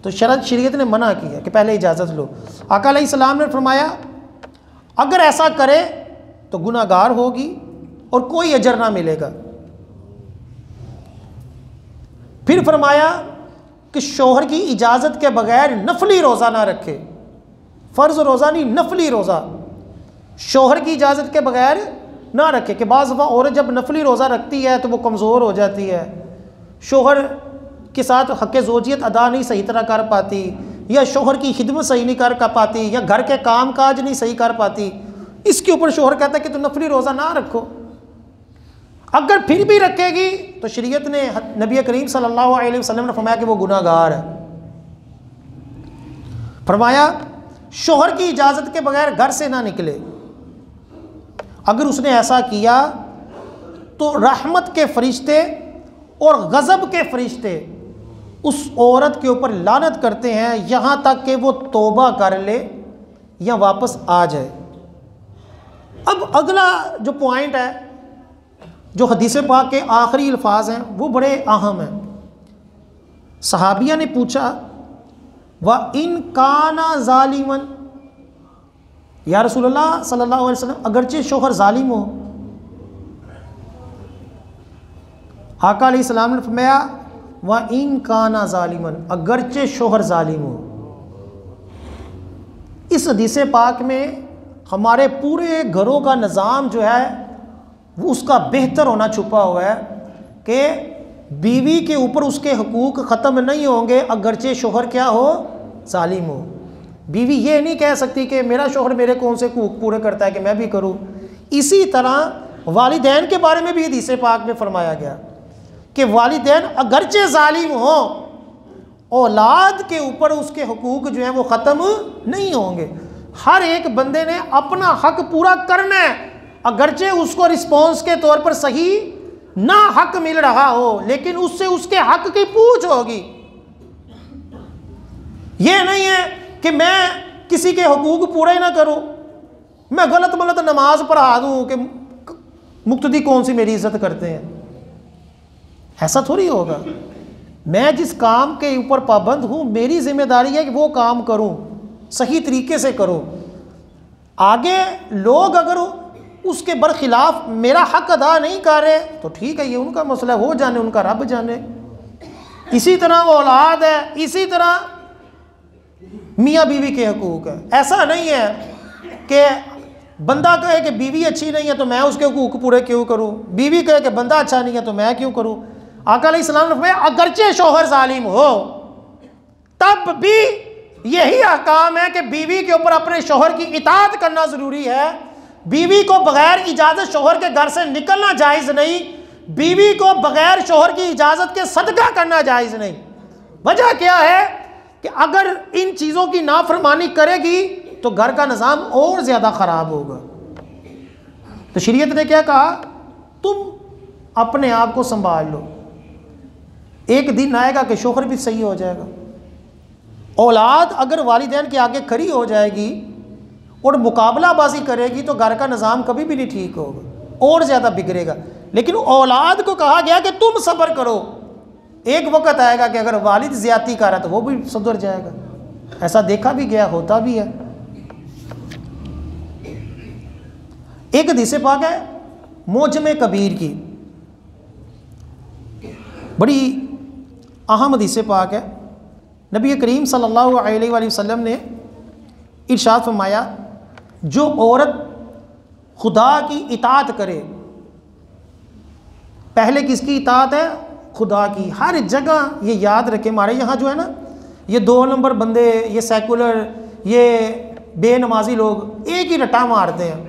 Speaker 1: तो शरीयत ने मना किया कि पहले इजाज़त लो। आका अलैहिस्सलाम ने फरमाया अगर ऐसा करे तो गुनाहगार होगी और कोई अजर ना मिलेगा। फिर फरमाया कि शौहर की इजाज़त के बगैर नफली रोज़ा ना रखे, फ़र्ज़ रोज़ा नहीं नफली रोज़ा शौहर की इजाज़त के बगैर ना रखे, कि बाज़ दफ़ा औरत जब नफली रोज़ा रखती है तो वो कमज़ोर हो जाती है, शौहर के साथ हक़ ज़ौजियत अदा नहीं सही तरह कर पाती, या शौहर की खिदमत सही नहीं कर पाती, या घर के काम काज नहीं सही कर पाती, इसके ऊपर शौहर कहता है कि तुम नफली रोज़ा ना रखो। अगर फिर भी रखेगी तो शरीयत ने, नबी करीम सल्लल्लाहु अलैहि वसल्लम ने फरमाया कि वो गुनाहगार है। फरमाया शौहर की इजाज़त के बगैर घर से ना निकले, अगर उसने ऐसा किया तो रहमत के फरिश्ते और गज़ब के फरिश्ते उस औरत के ऊपर लानत करते हैं यहाँ तक कि वो तौबा कर ले या वापस आ जाए। अब अगला जो पॉइंट है, जो हदीस पाक के आखिरी अल्फाज हैं, वो बड़े अहम हैं। सहाबिया ने पूछा, व इन काना जालिमन, या रसूलल्लाह सल्लल्लाहु अलैहि वसल्लम अगरचे शोहर जालिम हो। आका अलैहिस्सलाम ने फरमाया, व इन काना जालिमन, अगरचे शोहर जालिम हो। इस हदीस पाक में हमारे पूरे घरों का निज़ाम जो है वो उसका बेहतर होना छुपा हुआ है कि बीवी के ऊपर उसके हुकूक ख़त्म नहीं होंगे अगरचे शोहर क्या हो, जालिम हो। बीवी ये नहीं कह सकती कि मेरा शोहर मेरे कौन से हुकूक पूरे करता है कि मैं भी करूँ। इसी तरह वालिदैन के बारे में भी हदीस पाक में फरमाया गया कि वालिदैन अगरचे जालिम हो, औलाद के ऊपर उसके हुकूक जो हैं वो ख़त्म नहीं होंगे। हर एक बंदे ने अपना हक पूरा करना है, अगरचे उसको रिस्पॉन्स के तौर पर सही ना हक मिल रहा हो, लेकिन उससे उसके हक की पूछ होगी। ये नहीं है कि मैं किसी के हुकूक पूरे ना करूं, मैं गलत मलत नमाज पढ़ा दूं कि मुक्तदी कौन सी मेरी इज्जत करते हैं। ऐसा थोड़ी होगा। मैं जिस काम के ऊपर पाबंद हूं, मेरी जिम्मेदारी है कि वो काम करूं, सही तरीके से करूं। आगे लोग अगर उसके बरखिलाफ मेरा हक अदा नहीं कर रहे तो ठीक है, ये उनका मसला, वो जाने, उनका रब जाने। इसी तरह औलाद है, इसी तरह मियाँ बीवी के हकूक़ है। ऐसा नहीं है कि बंदा कहे कि बीवी अच्छी नहीं है तो मैं उसके हकूक़ पूरे क्यों करूँ, बीवी कहे कि बंदा अच्छा नहीं है तो मैं क्यों करूँ। आका अलैहिस्सलाम ने फरमाया अगरचे शौहर जालिम हो तब भी यही अहकाम है कि बीवी के ऊपर अपने शौहर की इताअत करना ज़रूरी है। बीवी को बगैर इजाज़त शौहर के घर से निकलना जायज़ नहीं, बीवी को बगैर शौहर की इजाज़त के सदका करना जायज़ नहीं। वजह क्या है कि अगर इन चीज़ों की नाफरमानी करेगी तो घर का निज़ाम और ज़्यादा ख़राब होगा। तो शरीयत ने क्या कहा, तुम अपने आप को संभाल लो, एक दिन आएगा कि शौहर भी सही हो जाएगा। औलाद अगर वालिदैन के आगे खड़ी हो जाएगी और मुकाबलाबाजी करेगी तो घर का निज़ाम कभी भी नहीं ठीक होगा, और ज़्यादा बिगड़ेगा। लेकिन औलाद को कहा गया कि तुम सब्र करो, एक वक्त आएगा कि अगर वालिद ज़्यादती कर रहा तो वो भी सुधर जाएगा। ऐसा देखा भी गया, होता भी है। एक हदीस पाक है मोजमे कबीर की, बड़ी अहम हदीस पाक है। नबी करीम सल्लल्लाहु अलैहि वसल्लम ने इरशाद फरमाया, जो औरत खुदा की इताअत करे, पहले किसकी इताअत है, खुदा की। हर जगह ये याद रखें, हमारे यहाँ जो है ना, ये 2 नंबर बंदे, ये सेकुलर, ये बेनमाजी लोग एक ही रट्टा मारते हैं,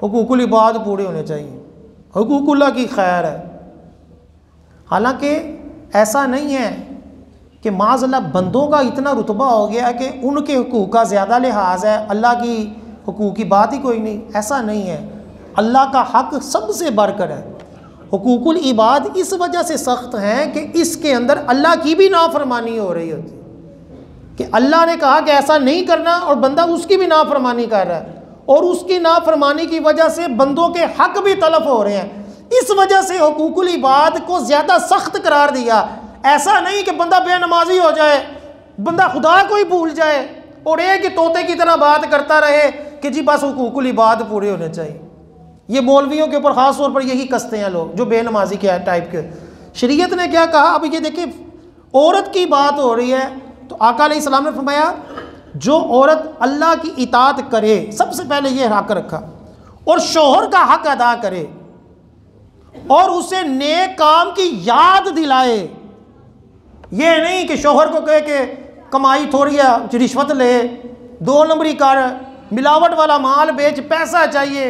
Speaker 1: हुकूकुल इबाद पूरे होने चाहिए, हुकूकुल्लाह की खैर है। हालांकि ऐसा नहीं है कि माज़अल्लाह बंदों का इतना रुतबा हो गया कि उनके हुकूक का ज़्यादा लिहाज है, अल्लाह की हुकूक की बात ही कोई नहीं। ऐसा नहीं है, अल्लाह का हक सबसे बढ़कर है। हुकूकुल इबाद इस वजह से सख्त हैं कि इसके अंदर अल्लाह की भी नाफरमानी हो रही होती है, कि अल्लाह ने कहा कि ऐसा नहीं करना और बंदा उसकी भी नाफरमानी कर रहा है, और उसकी नाफरमानी की वजह से बंदों के हक भी तलफ हो रहे हैं। इस वजह से हुकूकुल इबाद को ज़्यादा सख्त करार दिया। ऐसा नहीं कि बंदा बेनमाजी हो जाए, बंदा खुदा को ही भूल जाए और एक ही तोते की तरह बात करता रहे कि जी बस हुकूकुल इबाद पूरे होने चाहिए। ये मौलवियों के ऊपर ख़ास तौर पर यही कसते हैं लोग जो बेनमाजी के टाइप के। शरीयत ने क्या कहा, अब ये देखिए औरत की बात हो रही है तो आका अलैहिस्सलाम ने फरमाया जो औरत अल्लाह की इताअत करे, सबसे पहले ये हक रखा, और शौहर का हक अदा करे और उसे नेक काम की याद दिलाए। ये नहीं कि शौहर को कहे कि कमाई थोड़ी है, रिश्वत ले, 2 नंबरी कर, मिलावट वाला माल बेच, पैसा चाहिए,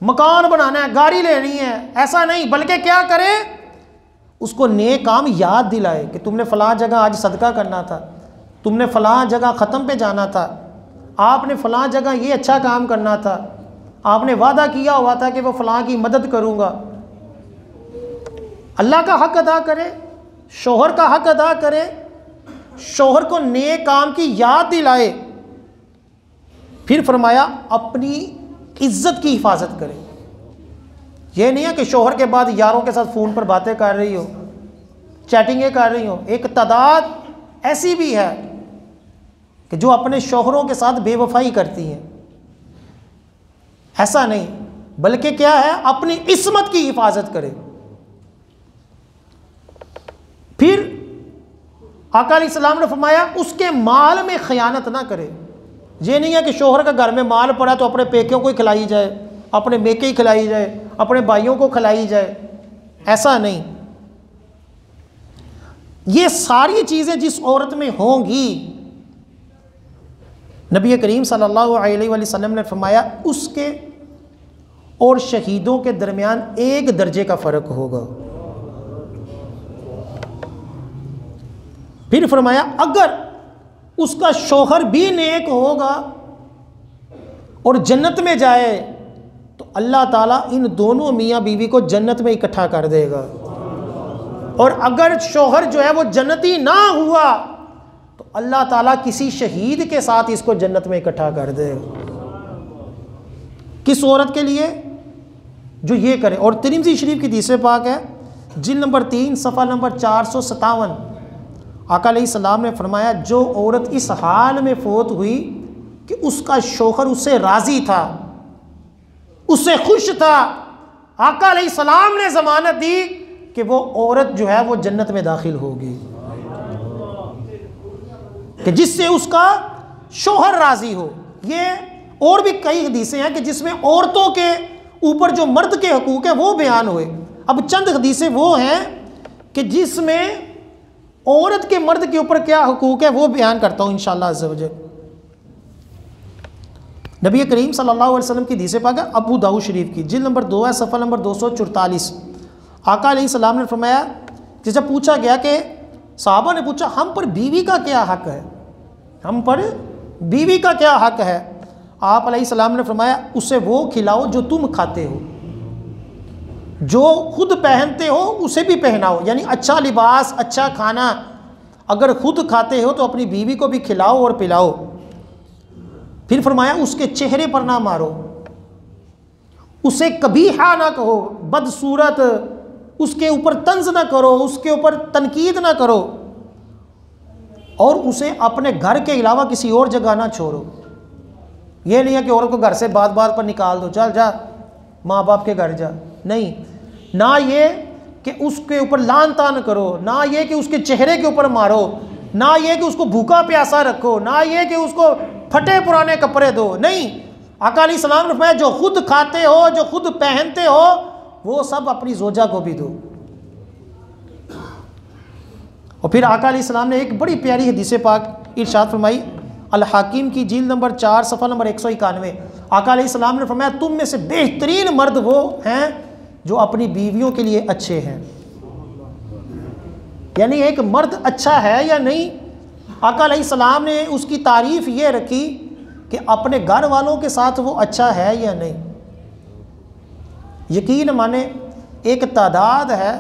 Speaker 1: मकान बनाना है, गाड़ी लेनी है। ऐसा नहीं, बल्कि क्या करे, उसको नेक काम याद दिलाए कि तुमने फ़लाँ जगह आज सदका करना था, तुमने फ़लाँ जगह ख़त्म पे जाना था, आपने फ़लाँ जगह ये अच्छा काम करना था, आपने वादा किया हुआ था कि वो फ़लाँ की मदद करूँगा। अल्लाह का हक अदा करे, शोहर का हक अदा करे, शोहर को नेक काम की याद दिलाए, फिर फरमाया अपनी इज्जत की हिफाजत करे। यह नहीं है कि शोहर के बाद यारों के साथ फ़ोन पर बातें कर रही हो, चैटिंगें कर रही हो। एक तादाद ऐसी भी है कि जो अपने शोहरों के साथ बेवफाई करती हैं। ऐसा नहीं, बल्कि क्या है, अपनी इस्मत की हिफाजत करे। फिर आका अलैहिस्सलाम ने फरमाया उसके माल में खयानत ना करे। ये नहीं है कि शोहर का घर में माल पड़ा तो अपने पेकियों को ही खिलाई जाए, अपने मेके ही खिलाई जाए, अपने भाइयों को खिलाई जाए, ऐसा नहीं। ये सारी चीज़ें जिस औरत में होंगी, नबी करीम सल्लल्लाहु अलैहि वसल्लम ने फरमाया उसके और शहीदों के दरमियान 1 दर्जे का फ़र्क होगा। फिर फरमाया अगर उसका शौहर भी नेक होगा और जन्नत में जाए तो अल्लाह ताला इन दोनों मियाँ बीवी को जन्नत में इकट्ठा कर देगा। और अगर शौहर जो है वो जन्नती ना हुआ तो अल्लाह ताला किसी शहीद के साथ इसको जन्नत में इकट्ठा कर देगा। किस औरत के लिए? जो ये करे। और तिरमिज़ी शरीफ की हदीस पाक है, जिल्द नंबर 3 सफ़ा नंबर 457, आका अलैहिस्सलाम ने फरमाया जो औरत इस हाल में फौत हुई कि उसका शौहर उससे राज़ी था, उससे खुश था, आका अलैहिस्सलाम ने ज़मानत दी कि वो औरत जो है वो जन्नत में दाखिल होगी, कि जिससे उसका शौहर राज़ी हो। ये और भी कई हदीसें हैं कि जिसमें औरतों के ऊपर जो मर्द के हकूक़ है वो बयान हुए। अब चंद हदीसें वो हैं कि जिसमें औरत के मर्द के ऊपर क्या हकूक़ है वो बयान करता हूँ इंशाअल्लाह अज़्ज़ा वजल। नबी करीम सल्लल्लाहु अलैहि वसल्लम की हदीस पाक है अबू दाऊद शरीफ की, जिल्द नंबर 2 है, सफ़ा नंबर 244। आका अलैहिस्सलाम ने फरमाया कि जब पूछा गया कि सहाबा ने पूछा हम पर बीवी का क्या हक है, हम पर बीवी का क्या हक है, आप अलैहिस्सलाम ने फरमाया उसे वो खिलाओ जो तुम खाते हो, जो खुद पहनते हो उसे भी पहनाओ, यानी अच्छा लिबास, अच्छा खाना अगर खुद खाते हो तो अपनी बीवी को भी खिलाओ और पिलाओ। फिर फरमाया उसके चेहरे पर ना मारो, उसे कबीहा ना कहो, बदसूरत, उसके ऊपर तंज ना करो, उसके ऊपर तनकीद ना करो, और उसे अपने घर के अलावा किसी और जगह ना छोड़ो। ये नहीं है कि औरत को घर से बात बात पर निकाल दो, चल जा माँ बाप के घर जा, नहीं। ना ये कि उसके ऊपर लान तान करो, ना ये कि उसके चेहरे के ऊपर मारो, ना ये कि उसको भूखा प्यासा रखो, ना ये कि उसको फटे पुराने कपड़े दो, नहीं। आका अलैहिस्सलाम ने फरमाया जो खुद खाते हो, जो खुद पहनते हो, वो सब अपनी जोजा को भी दो। और फिर आका अलैहिस्सलाम ने एक बड़ी प्यारी हदीस पाक इरशाद फरमाई, अल हाकिम की जिल्द नंबर 4 सफ़ा नंबर 191। आका अलैहिस्सलाम ने फरमाया तुम में से बेहतरीन मर्द वो हैं जो अपनी बीवियों के लिए अच्छे हैं। यानी एक मर्द अच्छा है या नहीं, आका अलैहिस्सलाम ने उसकी तारीफ़ ये रखी कि अपने घर वालों के साथ वो अच्छा है या नहीं। यकीन माने एक तादाद है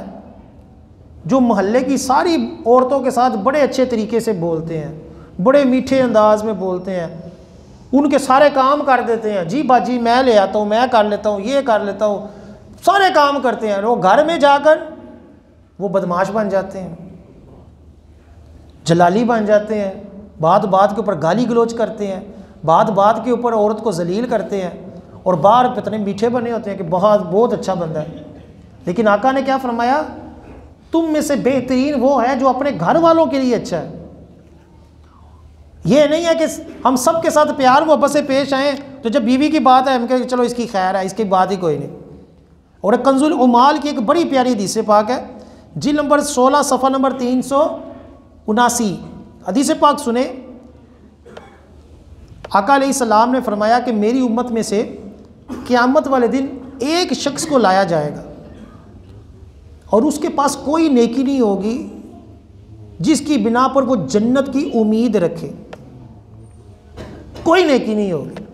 Speaker 1: जो मोहल्ले की सारी औरतों के साथ बड़े अच्छे तरीके से बोलते हैं, बड़े मीठे अंदाज में बोलते हैं, उनके सारे काम कर देते हैं, जी बाजी मैं ले आता हूँ, मैं कर लेता हूँ, ये कर लेता हूँ, सारे काम करते हैं। वो घर में जाकर वो बदमाश बन जाते हैं, जलाली बन जाते हैं, बात बात के ऊपर गाली गलोच करते हैं, बात बात के ऊपर औरत को जलील करते हैं, और बाहर इतने मीठे बने होते हैं कि बहुत अच्छा बंदा है। लेकिन आका ने क्या फरमाया, तुम में से बेहतरीन वो है जो अपने घर वालों के लिए अच्छा है। ये नहीं है कि हम सब के साथ प्यार मोहब्बत से पेश आएँ, तो जब बीवी की बात है हम कहें चलो इसकी खैर है, इसकी बात ही कोई नहीं। और कंजुल उमाल की एक बड़ी प्यारी हदीस पाक है, जिल्द नंबर 16 सफ़ा नंबर 379। हदीस पाक सुने, आका अलैहिस्सलाम ने फरमाया कि मेरी उम्मत में से क़यामत वाले दिन एक शख्स को लाया जाएगा और उसके पास कोई नेकी नहीं होगी जिसकी बिना पर वो जन्नत की उम्मीद रखे, कोई नेकी नहीं होगी।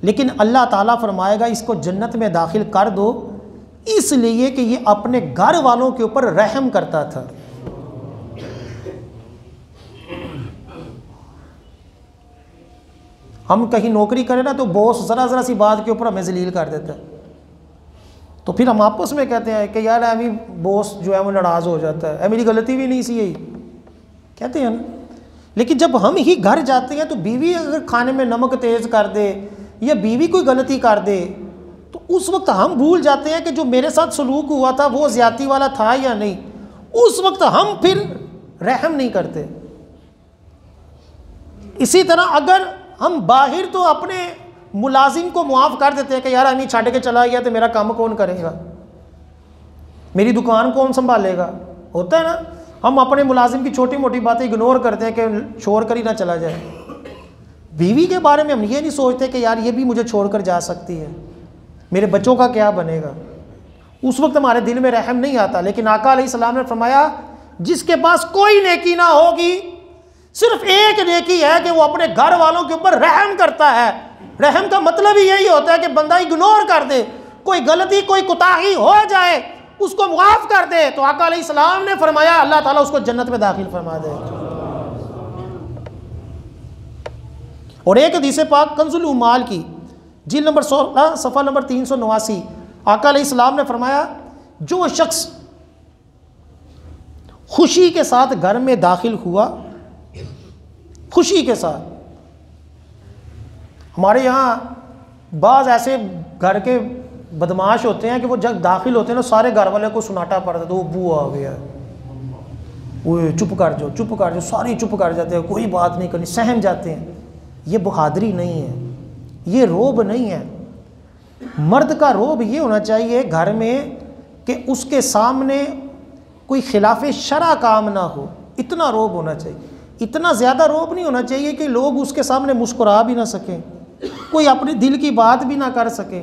Speaker 1: लेकिन अल्लाह ताला फरमाएगा इसको जन्नत में दाखिल कर दो, इसलिए कि ये अपने घर वालों के ऊपर रहम करता था। हम कहीं नौकरी करें ना तो बॉस ज़रा सी बात के ऊपर हमें जलील कर देता है, तो फिर हम आपस में कहते हैं कि यार अभी बॉस जो है वो नाराज़ हो जाता है, मेरी गलती भी नहीं सी यही कहते हैं ना। लेकिन जब हम ही घर जाते हैं तो बीवी अगर खाने में नमक तेज़ कर दे या बीवी कोई गलती कर दे तो उस वक्त हम भूल जाते हैं कि जो मेरे साथ सलूक हुआ था वो ज़्यादती वाला था या नहीं। उस वक्त हम फिर रहम नहीं करते। इसी तरह अगर हम बाहर तो अपने मुलाजिम को मुआफ़ कर देते हैं कि यार अमी छड़ के चला गया तो मेरा काम कौन करेगा, मेरी दुकान कौन संभालेगा, होता है ना। हम अपने मुलाजिम की छोटी मोटी बातें इग्नोर करते हैं कि छोड़ कर ही ना चला जाए। बीवी के बारे में हम ये नहीं सोचते कि यार ये भी मुझे छोड़कर जा सकती है, मेरे बच्चों का क्या बनेगा। उस वक्त हमारे दिल में रहम नहीं आता। लेकिन आका अलैहिस्सलाम ने फरमाया जिसके पास कोई नेकी ना होगी, सिर्फ एक नेकी है कि वो अपने घर वालों के ऊपर रहम करता है। रहम का मतलब ही यही होता है कि बंदा इग्नोर कर दे, कोई गलती कोई कोताही हो जाए उसको मुआफ़ कर दे। तो आका अलैहिस्सलाम ने फरमाया अल्लाह ताला उसको जन्नत में दाखिल फरमा दे। और एक हदीस पाक कंजुल उम्माल की जिल्द नंबर 16 सफ़ा नंबर 389 आका अलैहिस्सलाम ने फरमाया जो शख्स खुशी के साथ घर में दाखिल हुआ, खुशी के साथ, हमारे यहाँ बाज़ ऐसे घर के बदमाश होते हैं कि वो जब दाखिल होते हैं ना सारे घर वाले को सुनाटा पड़ता है, तो वो बू आ गया, वो चुप कर जाओ चुप कर जाओ, सारे चुप कर जाते हैं, कोई बात नहीं करनी, सहम जाते हैं। ये बहादुरी नहीं है, ये रोब नहीं है। मर्द का रोब ये होना चाहिए घर में कि उसके सामने कोई खिलाफ शरा काम ना हो, इतना रोब होना चाहिए। इतना ज़्यादा रोब नहीं होना चाहिए कि लोग उसके सामने मुस्कुरा भी ना सकें, कोई अपने दिल की बात भी ना कर सके।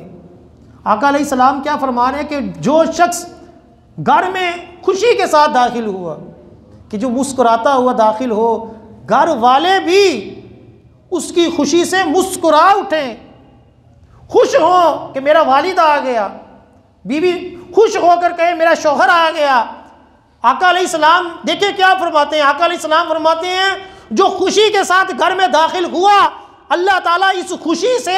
Speaker 1: आका अलैहिस्सलाम क्या फरमा रहे हैं कि जो शख्स घर में खुशी के साथ दाखिल हुआ, कि जो मुस्कुराता हुआ दाखिल हो, घर वाले भी उसकी खुशी से मुस्कुरा उठें, खुश हो कि मेरा वालिद आ गया, बीवी खुश होकर कहे मेरा शौहर आ गया। आका अलैहिस्सलाम देखिए क्या फरमाते हैं, आका अलैहिस्सलाम फरमाते हैं जो खुशी के साथ घर में दाखिल हुआ, अल्लाह ताला इस खुशी से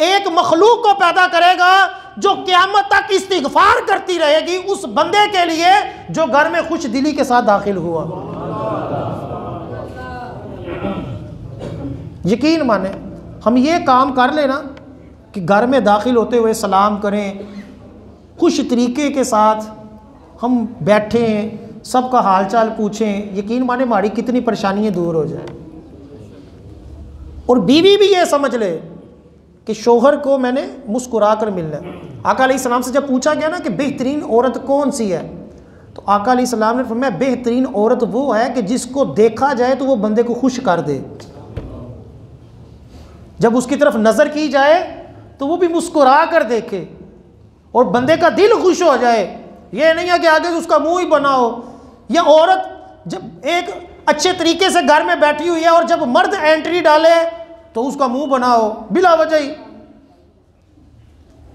Speaker 1: एक मखलूक को पैदा करेगा जो क़यामत तक इस्तिग़फ़ार करती रहेगी उस बंदे के लिए जो घर में खुश दिली के साथ दाखिल हुआ। यकीन माने हम ये काम कर लेना कि घर में दाखिल होते हुए सलाम करें, खुश तरीके के साथ हम बैठें, सबका हालचाल पूछें, यकीन माने हमारी कितनी परेशानियां दूर हो जाए। और बीवी भी ये समझ ले कि शौहर को मैंने मुस्कुरा कर मिलना है। आका अलैहिस्सलाम से जब पूछा गया ना कि बेहतरीन औरत कौन सी है, तो आका अलैहिस्सलाम ने फरमाया बेहतरीन औरत वो है कि जिसको देखा जाए तो वो बंदे को खुश कर दे, जब उसकी तरफ नज़र की जाए तो वो भी मुस्कुरा कर देखे और बंदे का दिल खुश हो जाए। ये नहीं है कि आगे उसका मुंह ही बना हो। यह औरत जब एक अच्छे तरीके से घर में बैठी हुई है और जब मर्द एंट्री डाले तो उसका मुंह बना हो बिला वजह ही।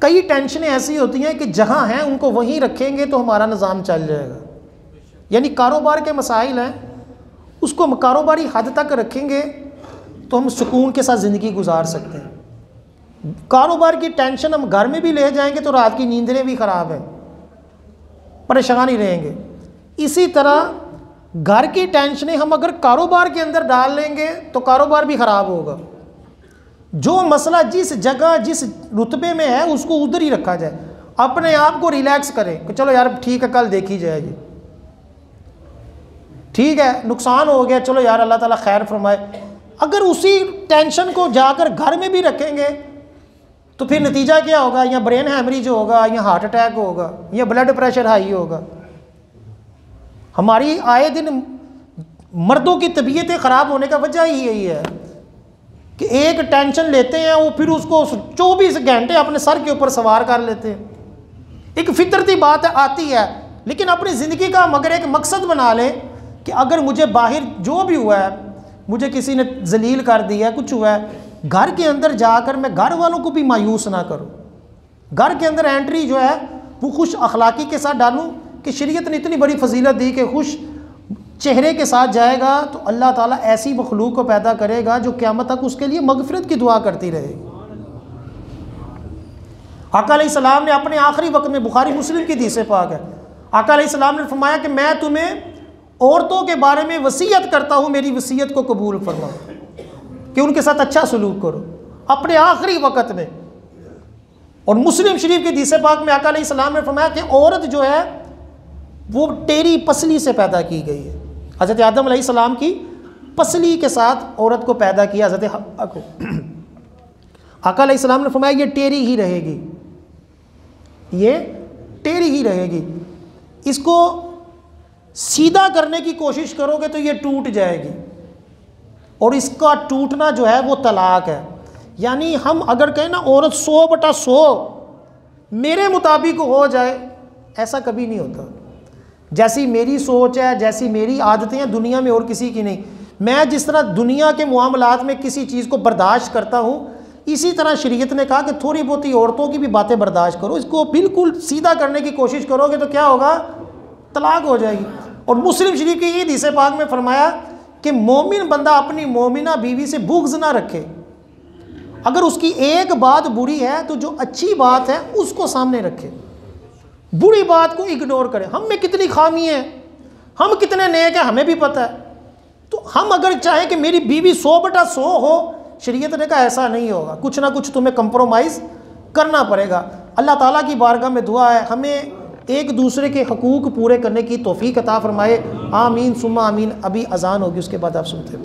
Speaker 1: कई टेंशनें ऐसी होती हैं कि जहां हैं उनको वहीं रखेंगे तो हमारा निज़ाम चल जाएगा। यानी कारोबार के मसाइल हैं, उसको कारोबारी हद तक रखेंगे तो हम सुकून के साथ ज़िंदगी गुजार सकते हैं। कारोबार की टेंशन हम घर में भी ले जाएंगे तो रात की नींदें भी ख़राब हैं, परेशान ही रहेंगे। इसी तरह घर की टेंशनें हम अगर कारोबार के अंदर डाल लेंगे तो कारोबार भी ख़राब होगा। जो मसला जिस जगह जिस रुतबे में है उसको उधर ही रखा जाए, अपने आप को रिलैक्स करें कि चलो यार ठीक है कल देखी जाएगी, ठीक है नुकसान हो गया चलो यार अल्लाह ताला खैर फरमाए। अगर उसी टेंशन को जाकर घर में भी रखेंगे तो फिर नतीजा क्या होगा, या ब्रेन हैमरेज होगा, या हार्ट अटैक होगा, या ब्लड प्रेशर हाई होगा। हमारी आए दिन मर्दों की तबीयतें ख़राब होने का वजह ही यही है कि एक टेंशन लेते हैं वो फिर उसको 24 घंटे अपने सर के ऊपर सवार कर लेते हैं। एक फितरती बात आती है, लेकिन अपनी ज़िंदगी का मगर एक मकसद बना लें कि अगर मुझे बाहर जो भी हुआ है, मुझे किसी ने जलील कर दिया, कुछ हुआ है, घर के अंदर जाकर मैं घर वालों को भी मायूस ना करूं। घर के अंदर एंट्री जो है वो खुश अखलाकी के साथ डालूं कि शरीयत ने इतनी बड़ी फजीलत दी कि खुश चेहरे के साथ जाएगा तो अल्लाह ताला ऐसी मखलूक को पैदा करेगा जो क़यामत तक उसके लिए मगफिरत की दुआ करती रहेगी। आका अलैहिस्सलाम ने अपने आखिरी वक्त में, बुखारी मुस्लिम की हदीस पाक है, आका अलैहिस्सलाम ने फरमाया कि मैं तुम्हें औरतों के बारे में वसीयत करता हूँ, मेरी वसीयत को कबूल फरमाओ कि उनके साथ अच्छा सलूक करो अपने आखिरी वक्त में। और मुस्लिम शरीफ की हदीस पाक में आका अलैहिस्सलाम ने फरमाया कि औरत जो है वो टेरी पसली से पैदा की गई है। हज़रत आदम अलैहिस्सलाम की पसली के साथ औरत को पैदा किया हज़रत हव्वा को। आका अलैहिस्सलाम ने फरमाया ये टेरी ही रहेगी, ये टेरी ही रहेगी, इसको सीधा करने की कोशिश करोगे तो ये टूट जाएगी, और इसका टूटना जो है वो तलाक है। यानी हम अगर कहें ना औरत 100/100 मेरे मुताबिक हो जाए, ऐसा कभी नहीं होता। जैसी मेरी सोच है, जैसी मेरी आदतें हैं, दुनिया में और किसी की नहीं। मैं जिस तरह दुनिया के मामलात में किसी चीज़ को बर्दाश्त करता हूँ, इसी तरह शरीयत ने कहा कि थोड़ी बहुत औरतों की भी बातें बर्दाश्त करो, इसको बिल्कुल सीधा करने की कोशिश करोगे तो क्या होगा, तलाक हो जाएगी। और मुस्लिम शरीफ की हदीस पाक में फरमाया कि मोमिन बंदा अपनी मोमिना बीवी से बुग़्ज़ ना रखे, अगर उसकी एक बात बुरी है तो जो अच्छी बात है उसको सामने रखे, बुरी बात को इग्नोर करें। हम में कितनी खामी है, हम कितने नेक हैं हमें भी पता है। तो हम अगर चाहें कि मेरी बीवी 100/100 हो, शरीयत ने कहा ऐसा नहीं होगा, कुछ ना कुछ तुम्हें कंप्रोमाइज़ करना पड़ेगा। अल्लाह ताला की बारगाह में दुआ है हमें एक दूसरे के हकूक़ पूरे करने की तौफीक अता फरमाए। आमीन सुम्मा आमीन। अभी अजान होगी, उसके बाद आप सुनते हैं।